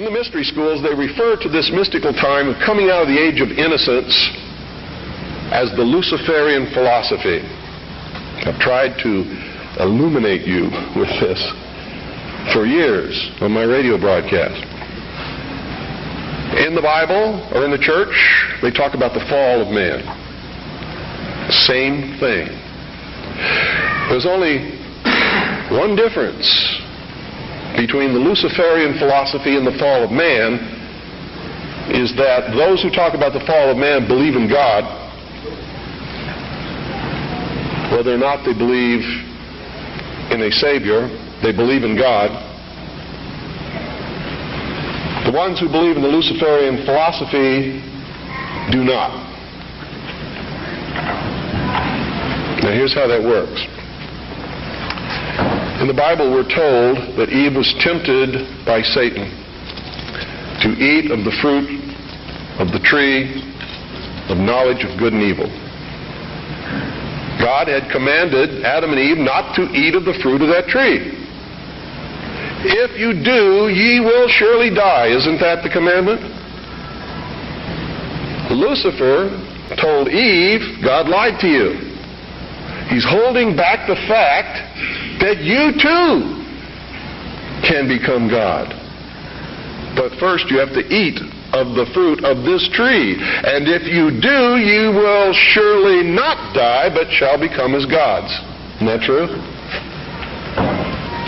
the mystery schools, they refer to this mystical time of coming out of the age of innocence as the Luciferian philosophy. I've tried to illuminate you with this for years on my radio broadcast. In the Bible or in the church, they talk about the fall of man. Same thing. There's only one difference between the Luciferian philosophy and the fall of man, is that those who talk about the fall of man believe in God, whether or not they believe in a Savior, they believe in God. The ones who believe in the Luciferian philosophy do not. Now here's how that works. In the Bible we're told that Eve was tempted by Satan to eat of the fruit of the tree of knowledge of good and evil. God had commanded Adam and Eve not to eat of the fruit of that tree. If you do, ye will surely die. Isn't that the commandment? Lucifer told Eve, God lied to you. He's holding back the fact that you too can become God. But first you have to eat of the fruit of this tree. And if you do, you will surely not die, but shall become as gods. Isn't that true?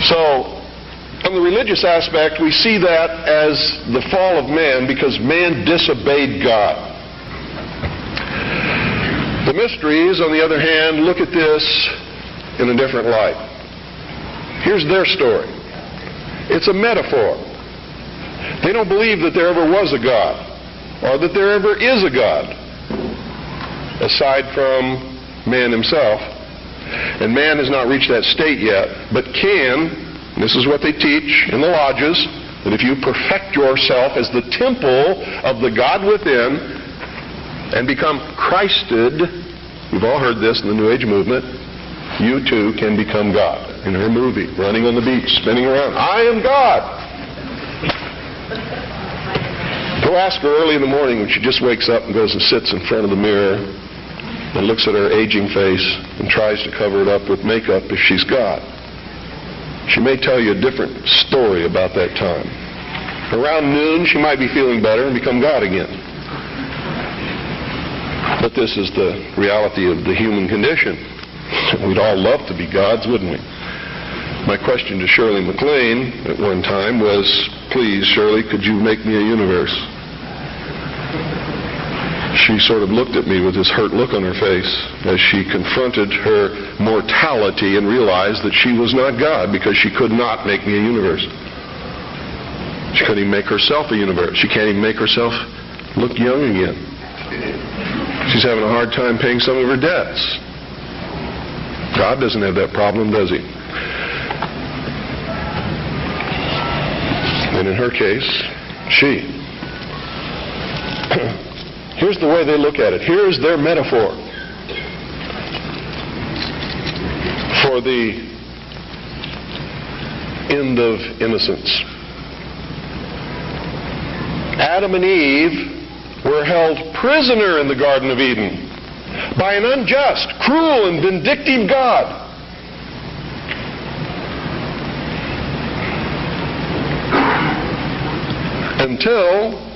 So, from the religious aspect, we see that as the fall of man because man disobeyed God. The mysteries, on the other hand, look at this in a different light. Here's their story. It's a metaphor. They don't believe that there ever was a God, or that there ever is a God, aside from man himself. And man has not reached that state yet, but can, this is what they teach in the lodges, that if you perfect yourself as the temple of the God within and become Christed, you've all heard this in the New Age movement, you too can become God. In her movie, running on the beach, spinning around, I am God. Go ask her early in the morning when she just wakes up and goes and sits in front of the mirror and looks at her aging face and tries to cover it up with makeup if she's God. She may tell you a different story about that time. Around noon, she might be feeling better and become God again. But this is the reality of the human condition. We'd all love to be gods, wouldn't we? My question to Shirley MacLaine at one time was, please, Shirley, could you make me a universe? She sort of looked at me with this hurt look on her face as she confronted her mortality and realized that she was not God because she could not make me a universe. She couldn't even make herself a universe. She can't even make herself look young again. She's having a hard time paying some of her debts. God doesn't have that problem, does he? And in her case, she. Here's the way they look at it. Here's their metaphor for the end of innocence. Adam and Eve were held prisoner in the Garden of Eden by an unjust, cruel, and vindictive God. Until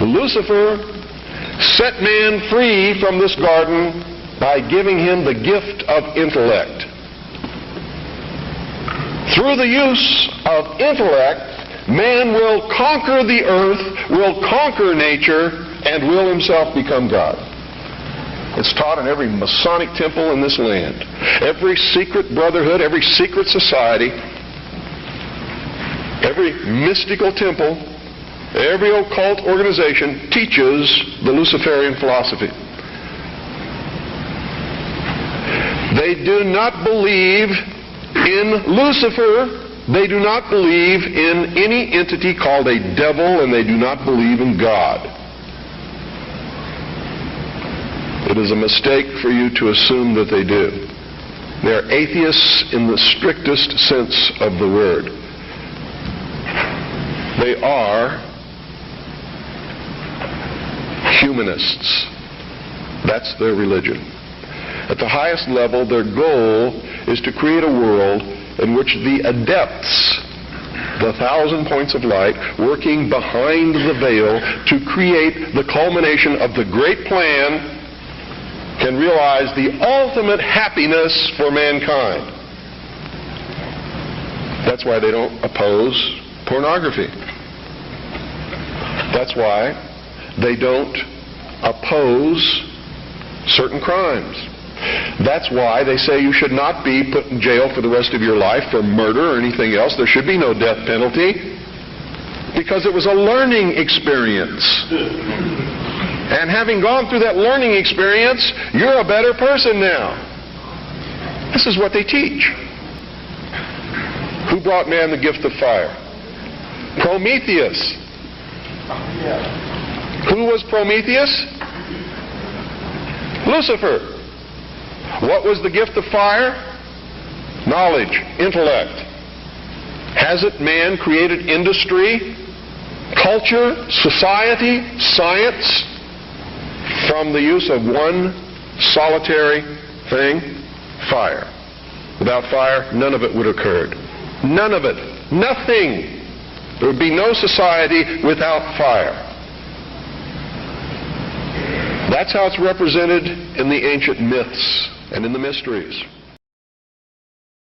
Lucifer set man free from this garden by giving him the gift of intellect. Through the use of intellect, man will conquer the earth, will conquer nature, and will himself become God. It's taught in every Masonic temple in this land. Every secret brotherhood, every secret society, every mystical temple, every occult organization teaches the Luciferian philosophy. They do not believe in Lucifer. They do not believe in any entity called a devil, and they do not believe in God. It is a mistake for you to assume that they do. They are atheists in the strictest sense of the word. They are humanists. That's their religion. At the highest level, their goal is to create a world in which the adepts, the 1,000 points of light, working behind the veil to create the culmination of the great plan, can realize the ultimate happiness for mankind. That's why they don't oppose pornography. That's why they don't oppose certain crimes. That's why they say you should not be put in jail for the rest of your life for murder or anything else. There should be no death penalty, because it was a learning experience. And having gone through that learning experience, you're a better person now. This is what they teach. Who brought man the gift of fire? Prometheus. Who was Prometheus? Lucifer. What was the gift of fire? Knowledge, intellect. Hasn't man created industry, culture, society, science from the use of one solitary thing? Fire. Without fire, none of it would have occurred. None of it. Nothing. There would be no society without fire. That's how it's represented in the ancient myths and in the mysteries.